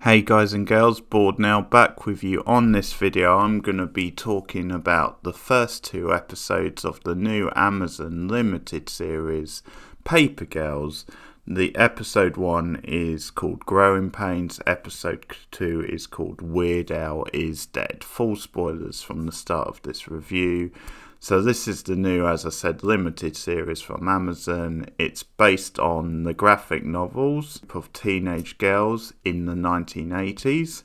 Hey guys and girls, Bored Now back with you. On this video I'm going to be talking about the first two episodes of the new Amazon Limited series, Paper Girls. The episode 1 is called Growing Pains, episode 2 is called Weird Al is Dead. Full spoilers from the start of this review. So this is the new, as I said, limited series from Amazon. It's based on the graphic novels of teenage girls in the 1980s,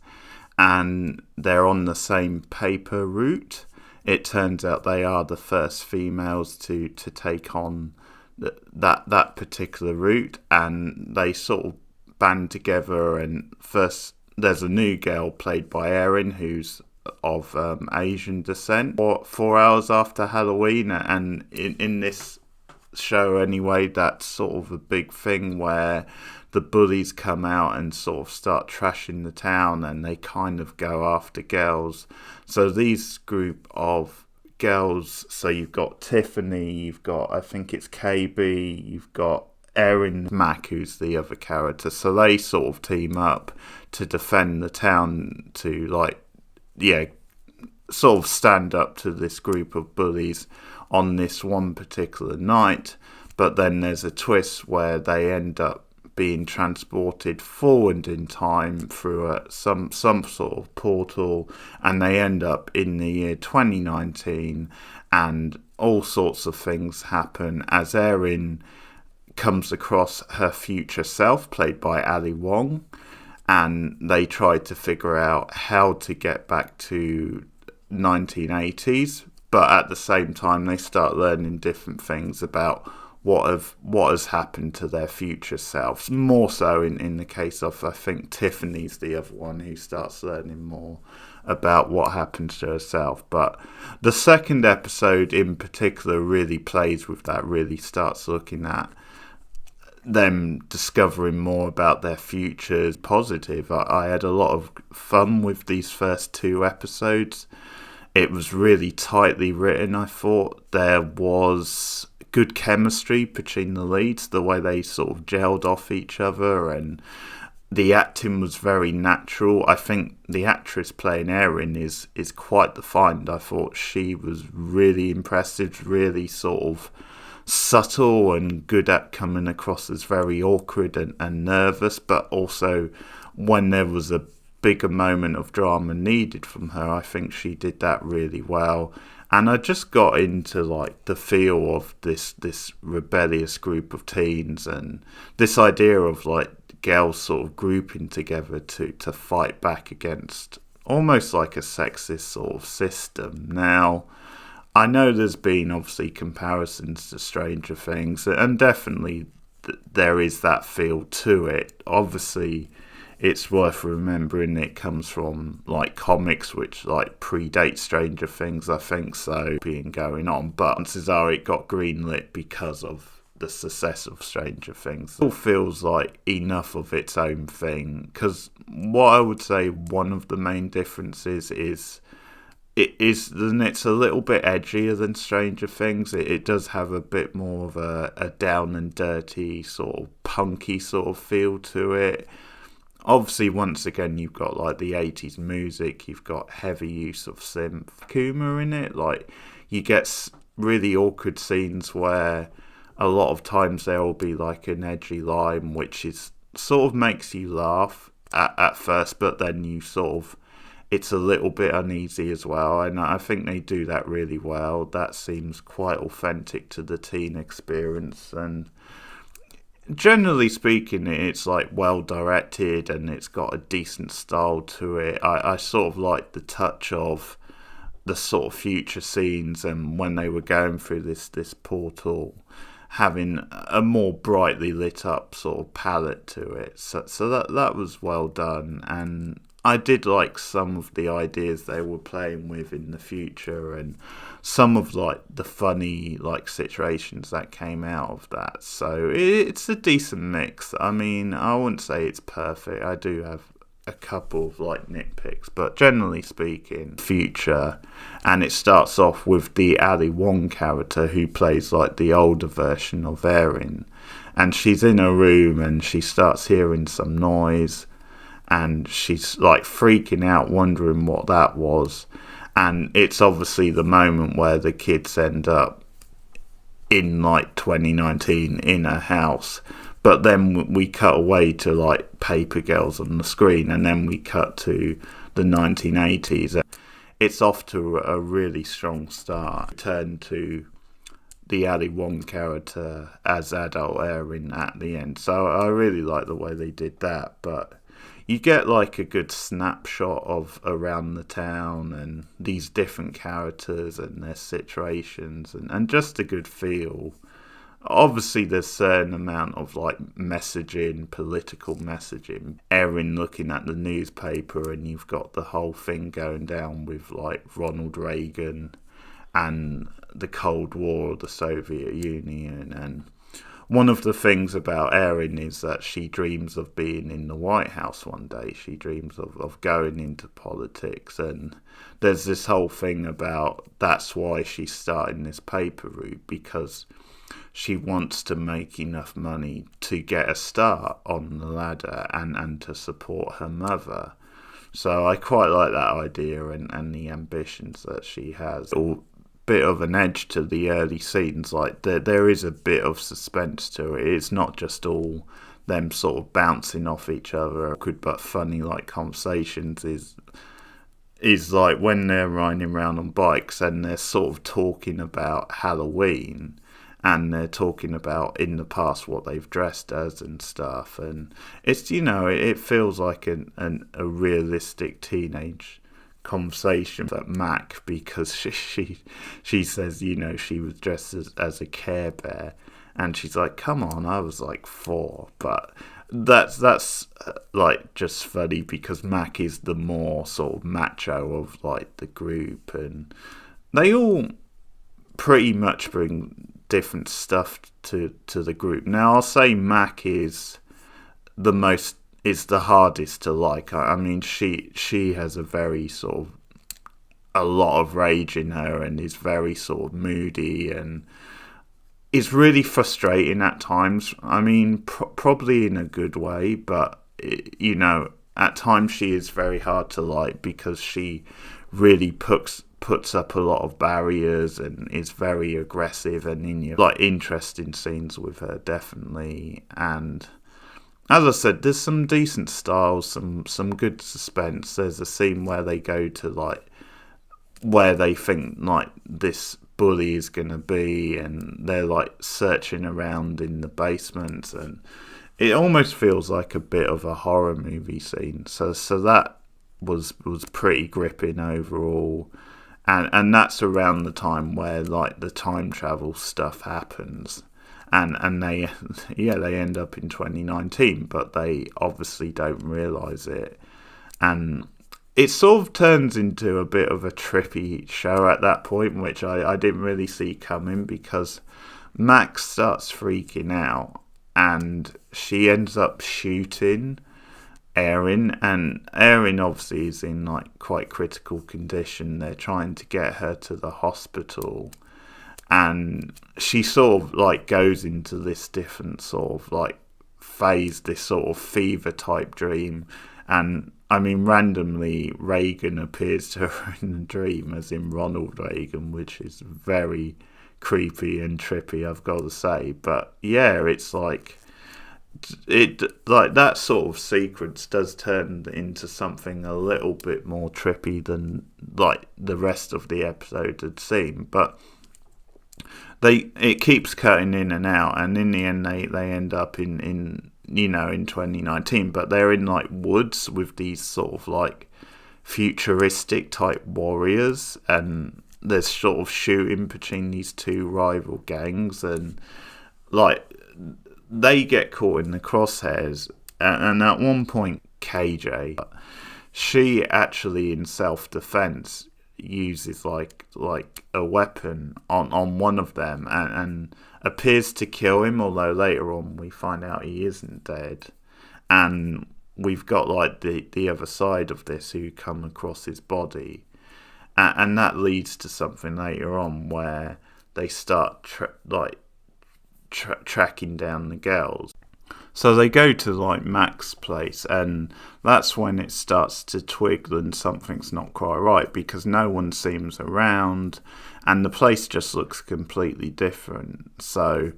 and they're on the same paper route. It turns out they are the first females to take on that particular route, and they sort of band together. And first, there's a new girl played by Erin, who's of Asian descent, 4 hours after Halloween, and in this show anyway, that's sort of a big thing where the bullies come out and sort of start trashing the town, and they kind of go after girls. So these group of girls, so you've got Tiffany, you've got, I think it's KB, you've got Erin Mack, who's the other character, so they sort of team up to defend the town, to sort of stand up to this group of bullies on this one particular night. But then there's a twist where they end up being transported forward in time through some sort of portal, and they end up in the year 2019, and all sorts of things happen as Erin comes across her future self, played by Ali Wong, and they try to figure out how to get back to 1980s, but at the same time they start learning different things about what has happened to their future selves. More so in the case of, I think Tiffany's the other one who starts learning more about what happened to herself. But the second episode in particular really plays with that, really starts looking at them discovering more about their futures. Positive. I had a lot of fun with these first two episodes. It was really tightly written. I thought there was good chemistry between the leads, the way they sort of gelled off each other, and the acting was very natural. I think the actress playing Erin is quite the find. I thought she was really impressive, really sort of subtle and good at coming across as very awkward and nervous, but also when there was a bigger moment of drama needed from her, I think she did that really well. And I just got into like the feel of this rebellious group of teens, and this idea of like girls sort of grouping together to fight back against almost like a sexist sort of system. Now, I know there's been obviously comparisons to Stranger Things, and definitely there is that feel to it. Obviously, it's worth remembering it comes from like comics which like predate Stranger Things, I think, so being going on. But chances are it got greenlit because of the success of Stranger Things. It all feels like enough of its own thing, because what I would say one of the main differences is it's a little bit edgier than Stranger Things. It does have a bit more of a down and dirty sort of punky sort of feel to it. Obviously, once again, you've got like the 80s music, you've got heavy use of synth. Kuma in it, like you get really awkward scenes where a lot of times there will be like an edgy line which is sort of makes you laugh at first, but then you sort of, it's a little bit uneasy as well, and I think they do that really well. That seems quite authentic to the teen experience, and generally speaking, it's like well directed and it's got a decent style to it. I sort of like the touch of the sort of future scenes, and when they were going through this portal, having a more brightly lit up sort of palette to it. So that was well done, and I did like some of the ideas they were playing with in the future, and some of like the funny like situations that came out of that. So it's a decent mix. I mean, I wouldn't say it's perfect. I do have a couple of like nitpicks, but generally speaking, future. And it starts off with the Ali Wong character who plays like the older version of Erin, and she's in a room and she starts hearing some noise. and she's like freaking out, wondering what that was. And it's obviously the moment where the kids end up in like 2019 in a house. But then we cut away to like Paper Girls on the screen, and then we cut to the 1980s. It's off to a really strong start. Turn to the Ali Wong character as adult Erin at the end. So I really like the way they did that. But you get like a good snapshot of around the town and these different characters and their situations, and just a good feel. Obviously there's a certain amount of like messaging, political messaging. Erin looking at the newspaper, and you've got the whole thing going down with like Ronald Reagan and the Cold War, the Soviet Union. And one of the things about Erin is that she dreams of being in the White House one day. She dreams of going into politics. And there's this whole thing about that's why she's starting this paper route, because she wants to make enough money to get a start on the ladder and to support her mother. So I quite like that idea and the ambitions that she has. Bit of an edge to the early scenes, like there is a bit of suspense to it. It's not just all them sort of bouncing off each other, good but funny like conversations. Is like when they're riding around on bikes and they're sort of talking about Halloween, and they're talking about in the past what they've dressed as and stuff, and it's, you know, it feels like a realistic teenage conversation that Mac, because she says, you know, she was dressed as a Care Bear, and she's like, come on, I was like 4. But that's like just funny because Mac is the more sort of macho of like the group, and they all pretty much bring different stuff to the group. Now I'll say Mac is the hardest to like. I mean, she has a very sort of a lot of rage in her, and is very sort of moody, and is really frustrating at times. I mean, probably in a good way, but you know, at times she is very hard to like because she really puts up a lot of barriers and is very aggressive, and in your like interesting scenes with her, definitely. And as I said, there's some decent styles, some good suspense. There's a scene where they go to like where they think like this bully is gonna be, and they're like searching around in the basement, and it almost feels like a bit of a horror movie scene. So that was pretty gripping overall. And that's around the time where like the time travel stuff happens. And they end up in 2019, but they obviously don't realise it. And it sort of turns into a bit of a trippy show at that point, which I didn't really see coming, because Max starts freaking out and she ends up shooting Erin, and Erin obviously is in like quite critical condition. They're trying to get her to the hospital, and she sort of like goes into this different sort of like phase, this sort of fever type dream. And I mean, randomly Reagan appears to her in the dream, as in Ronald Reagan, which is very creepy and trippy, I've got to say. But yeah, it's like that sort of sequence does turn into something a little bit more trippy than like the rest of the episode had seen. But it keeps cutting in and out, and in the end they end up in you know, in 2019, but they're in like woods with these sort of like futuristic type warriors, and there's sort of shooting between these two rival gangs, and like they get caught in the crosshairs. And at one point KJ, she actually in self-defense uses like a weapon on one of them, and appears to kill him, although later on we find out he isn't dead. And we've got like the other side of this who come across his body, and that leads to something later on where they start tracking down the girls. So they go to like Mac's place, and that's when it starts to twig that something's not quite right, because no one seems around and the place just looks completely different. So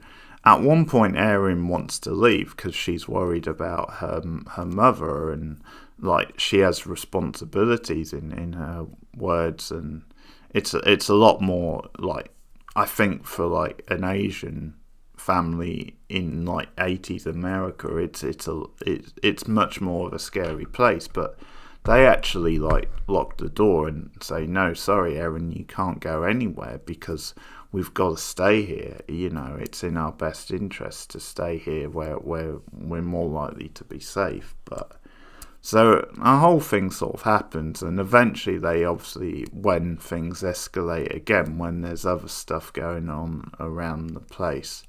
at one point Erin wants to leave because she's worried about her mother, and like she has responsibilities in her words, and it's a lot more like, I think for like an Asian family in like 80s America, it's much more of a scary place. But they actually like lock the door and say, no, sorry Erin, you can't go anywhere because we've got to stay here. You know, it's in our best interest to stay here where we're more likely to be safe. But so a whole thing sort of happens, and eventually they obviously, when things escalate again, when there's other stuff going on around the place,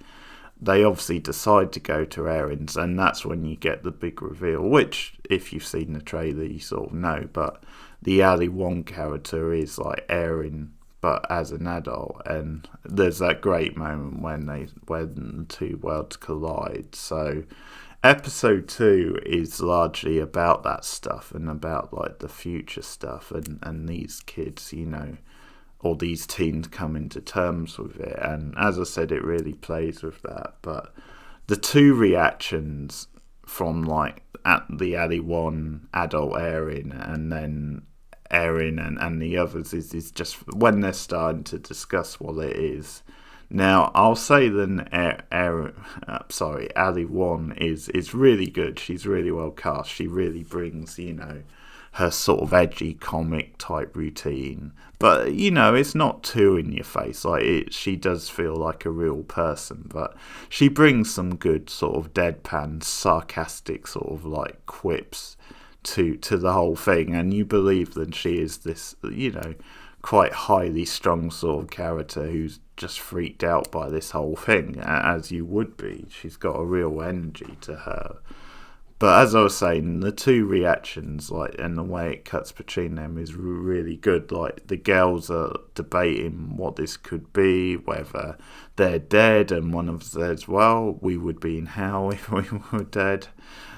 they obviously decide to go to Erin's, and that's when you get the big reveal, which, if you've seen the trailer, you sort of know. But the Ali Wong character is like Erin, but as an adult, and there's that great moment when the two worlds collide. So episode 2 is largely about that stuff and about like the future stuff, and these kids, you know, or these teens coming to terms with it. And as I said, it really plays with that. But the two reactions from like at the Ali Wong adult Erin, and then Erin and the others is just when they're starting to discuss what it is. Now, I'll say that Ali Wong is really good. She's really well cast. She really brings, you know, her sort of edgy comic type routine. But, you know, it's not too in your face. Like, she does feel like a real person. But she brings some good sort of deadpan, sarcastic sort of like quips to the whole thing. And you believe that she is this, you know, quite highly strung sort of character who's just freaked out by this whole thing, as you would be. She's got a real energy to her. But as I was saying, the two reactions, like, and the way it cuts between them is really good. Like, the girls are debating what this could be, whether they're dead, and one of them says, well, we would be in hell if we were dead.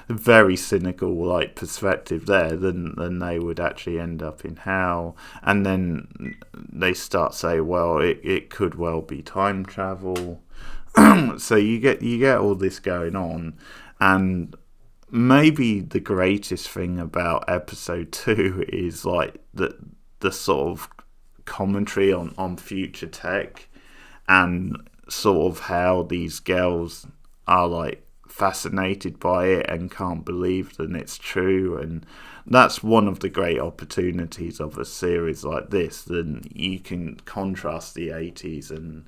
Very cynical, like, perspective there, than they would actually end up in hell. And then they start saying, well, it could well be time travel. So you get all this going on, and maybe the greatest thing about episode 2 is like the sort of commentary on future tech, and sort of how these girls are like fascinated by it and can't believe that it's true. And that's one of the great opportunities of a series like this. Then you can contrast the 80s and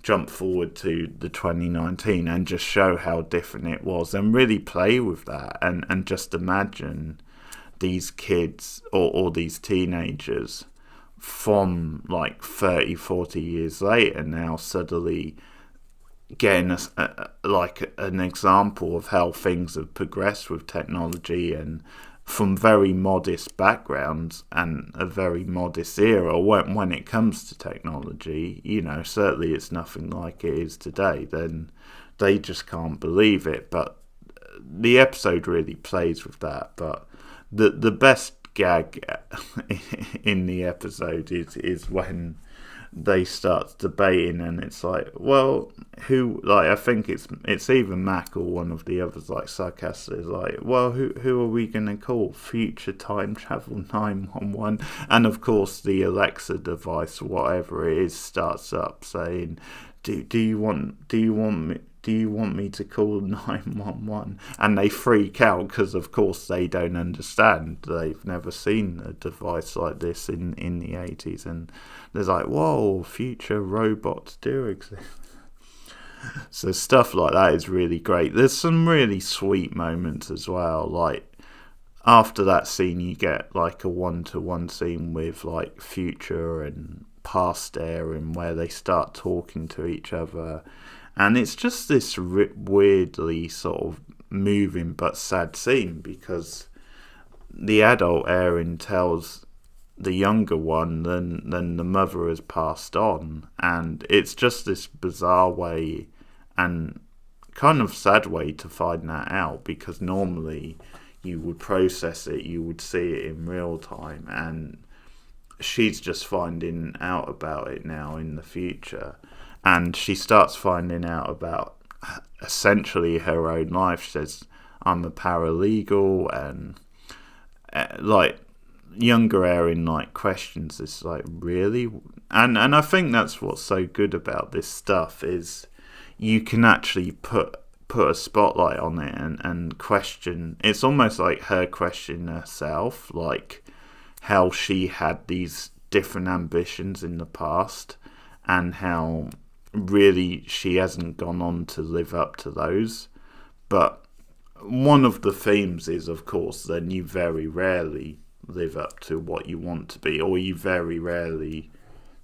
jump forward to the 2019 and just show how different it was, and really play with that, and just imagine these kids or these teenagers from like 30-40 years later now suddenly getting like an example of how things have progressed with technology, and from very modest backgrounds and a very modest era when it comes to technology, you know, certainly it's nothing like it is today, then they just can't believe it. But the episode really plays with that. But the best gag in the episode is when they start debating, and it's like, well, who, like, I think it's either Mac or one of the others, like, sarcastic, like, well, who are we gonna call Future Time Travel 911? And of course the Alexa device, whatever it is, starts up saying, do you want me to call 911? And they freak out because, of course, they don't understand. They've never seen a device like this in the 80s. And they're like, whoa, future robots do exist. So stuff like that is really great. There's some really sweet moments as well. Like, after that scene, you get like a one-to-one scene with like Future and past Erin, where they start talking to each other. And it's just this weirdly sort of moving but sad scene, because the adult Erin tells the younger one then the mother has passed on, and it's just this bizarre way and kind of sad way to find that out, because normally you would process it, you would see it in real time, and she's just finding out about it now in the future. And she starts finding out about essentially her own life. She says, I'm a paralegal, and like younger Erin like questions this, like, really? And I think that's what's so good about this stuff, is you can actually put a spotlight on it and question. It's almost like her questioning herself, like how she had these different ambitions in the past, and how really she hasn't gone on to live up to those. But one of the themes is, of course, then you very rarely live up to what you want to be, or you very rarely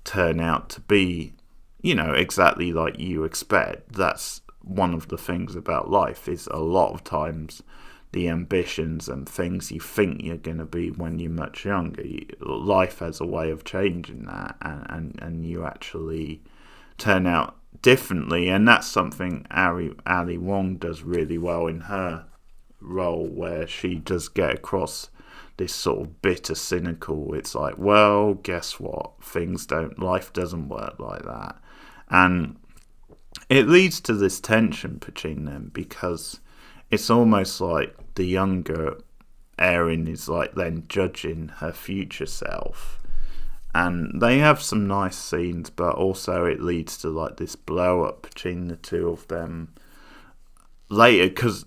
turn out to be, exactly like you expect. That's one of the things about life, is a lot of times the ambitions and things you think you're going to be when you're much younger, life has a way of changing that, and you actually turn out differently. And that's something Ali Wong does really well in her role, where she does get across this sort of bitter, cynical, it's like, well, guess what, life doesn't work like that. And it leads to this tension between them, because it's almost like the younger Erin is like then judging her future self. And they have some nice scenes, but also it leads to like this blow up between the two of them later, because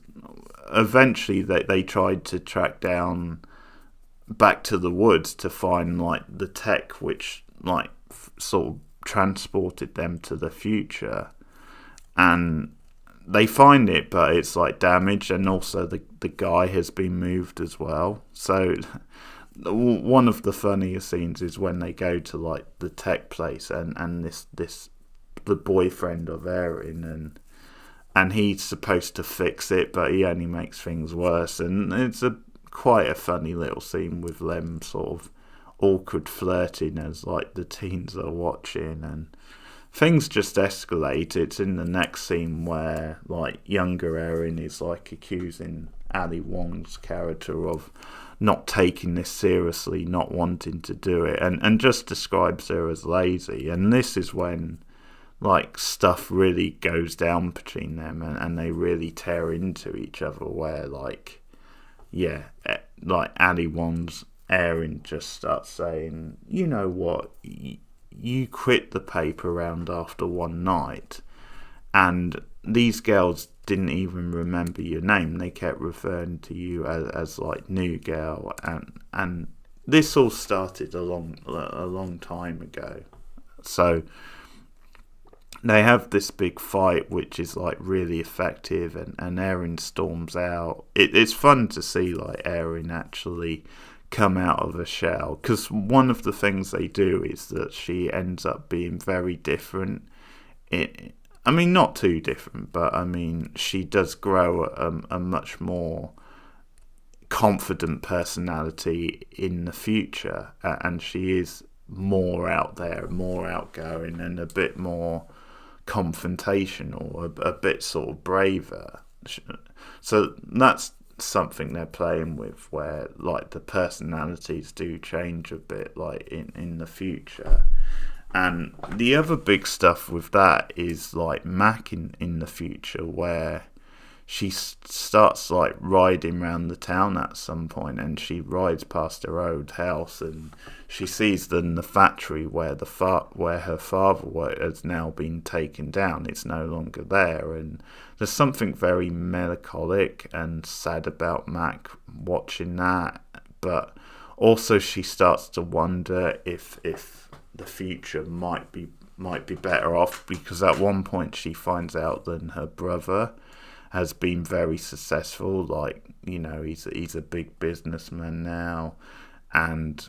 eventually they tried to track down back to the woods to find like the tech which like sort of transported them to the future, and they find it, but it's like damaged, and also the guy has been moved as well. So one of the funniest scenes is when they go to like the tech place, and this the boyfriend of Erin, and he's supposed to fix it, but he only makes things worse. And it's quite a funny little scene with them sort of awkward flirting as like the teens are watching, and things just escalate. It's in the next scene where like younger Erin is like accusing Ali Wong's character of not taking this seriously, not wanting to do it, and just describes her as lazy. And this is when like stuff really goes down between them, and they really tear into each other, where like Ali Wong's Erin just starts saying, you know what, you quit the paper round after one night, and these girls didn't even remember your name. They kept referring to you as like new girl, and this all started a long time ago. So they have this big fight, which is like really effective, and Erin storms out. It's fun to see like Erin actually come out of a shell, because one of the things they do is that she ends up being very different. I mean, not too different, but I mean, she does grow a much more confident personality in the future, and she is more out there, more outgoing, and a bit more confrontational, a bit sort of braver. So that's something they're playing with, where like the personalities do change a bit like in the future. And the other big stuff with that is like Mac in the future, where she starts like riding around the town at some point, and she rides past her old house, and she sees then the factory where where her father has now been taken down. It's no longer there, and there's something very melancholic and sad about Mac watching that. But also she starts to wonder if the future might be better off, because at one point she finds out that her brother has been very successful. Like, you know, he's a big businessman now, and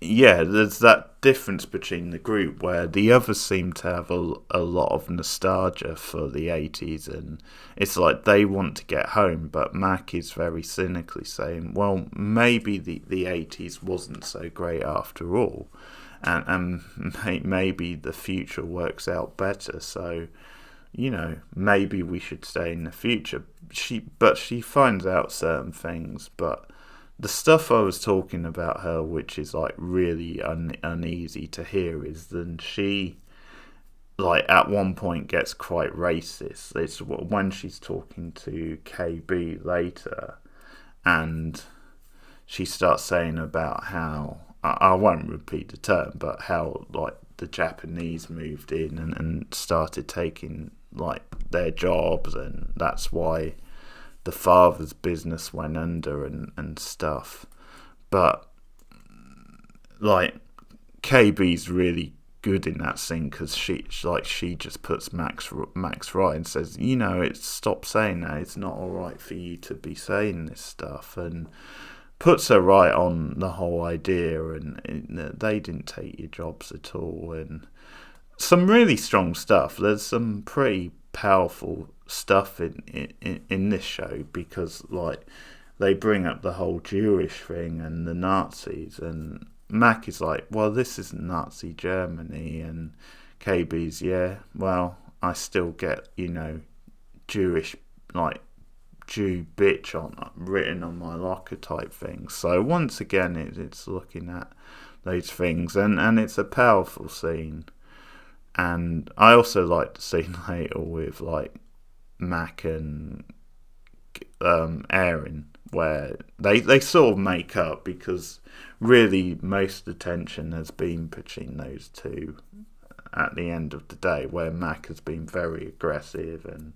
yeah, there's that difference between the group, where the others seem to have a lot of nostalgia for the 80s, and it's like they want to get home, but Mac is very cynically saying, well, maybe the 80s wasn't so great after all, and maybe the future works out better. So maybe we should stay in the future. But she finds out certain things. But the stuff I was talking about her, which is like really uneasy to hear, is then she, like, at one point gets quite racist. It's when she's talking to KB later, and she starts saying about how, I won't repeat the term, but how, like, the Japanese moved in and started taking, like, their jobs, and that's why the father's business went under and stuff. But, like, KB's really good in that scene, because she just puts Max right and says, stop saying that, it's not alright for you to be saying this stuff, and puts her right on the whole idea, and they didn't take your jobs at all, and some really strong stuff. There's some pretty powerful stuff in this show, because, like, they bring up the whole Jewish thing and the Nazis, and Mac is like, well, this isn't Nazi Germany, and KB's, yeah, well, I still get, Jewish, like, Jew bitch written on my locker type thing. So once again, it's looking at those things, and it's a powerful scene. And I also like the scene later with, like, Mac and Aaron, where they sort of make up, because really most of the tension has been between those two at the end of the day, where Mac has been very aggressive and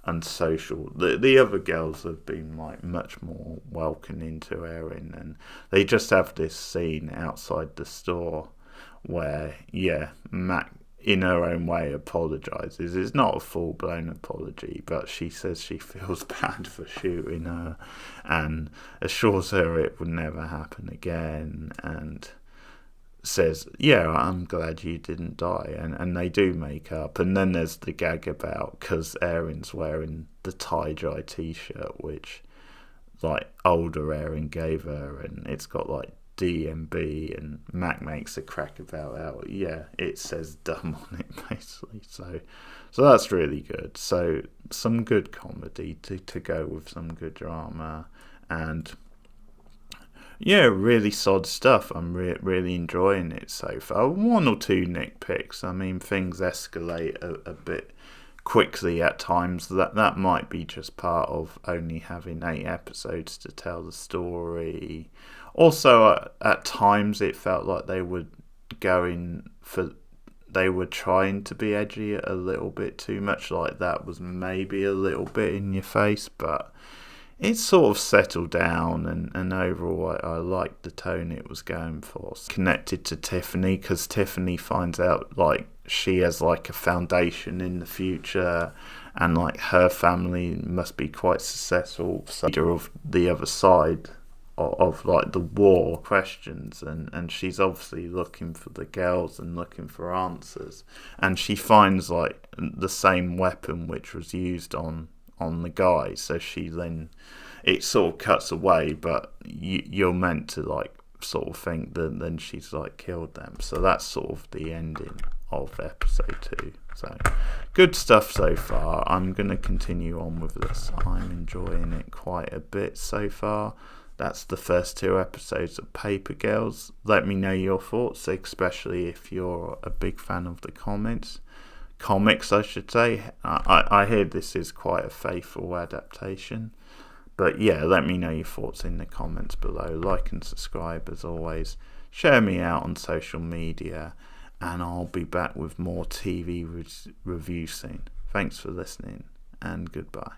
unsocial. The other girls have been, like, much more welcoming to Erin, and they just have this scene outside the store where, Mac, in her own way, apologises. It's not a full-blown apology, but she says she feels bad for shooting her and assures her it would never happen again, and says, yeah, I'm glad you didn't die, and they do make up. And then there's the gag about, because Erin's wearing the tie-dye t-shirt, which, like, older Erin gave her, and it's got, like, DMB, and Mac makes a crack about how, it says dumb on it, basically. So that's really good. So some good comedy to go with some good drama, and really solid stuff. I'm really enjoying it so far. One or two nitpicks. I mean, things escalate a bit quickly at times. That might be just part of only having 8 episodes to tell the story. Also, at times it felt like they were trying to be edgy a little bit too much. Like, that was maybe a little bit in your face, but it's sort of settled down, and overall I liked the tone it was going for. Connected to Tiffany, because Tiffany finds out, like, she has, like, a foundation in the future, and, like, her family must be quite successful. So, leader of the other side of like the war questions, and she's obviously looking for the girls and looking for answers, and she finds, like, the same weapon which was used on the guy. So she then, it sort of cuts away, but you're meant to, like, sort of think that then she's, like, killed them. So that's sort of the ending of episode 2. So good stuff so far. I'm going to continue on with this. I'm enjoying it quite a bit so far. That's the first 2 episodes of Paper Girls. Let me know your thoughts, especially if you're a big fan of the comics, I should say. I hear this is quite a faithful adaptation. But let me know your thoughts in the comments below. Like and subscribe as always. Share me out on social media, and I'll be back with more TV reviews soon. Thanks for listening, and goodbye.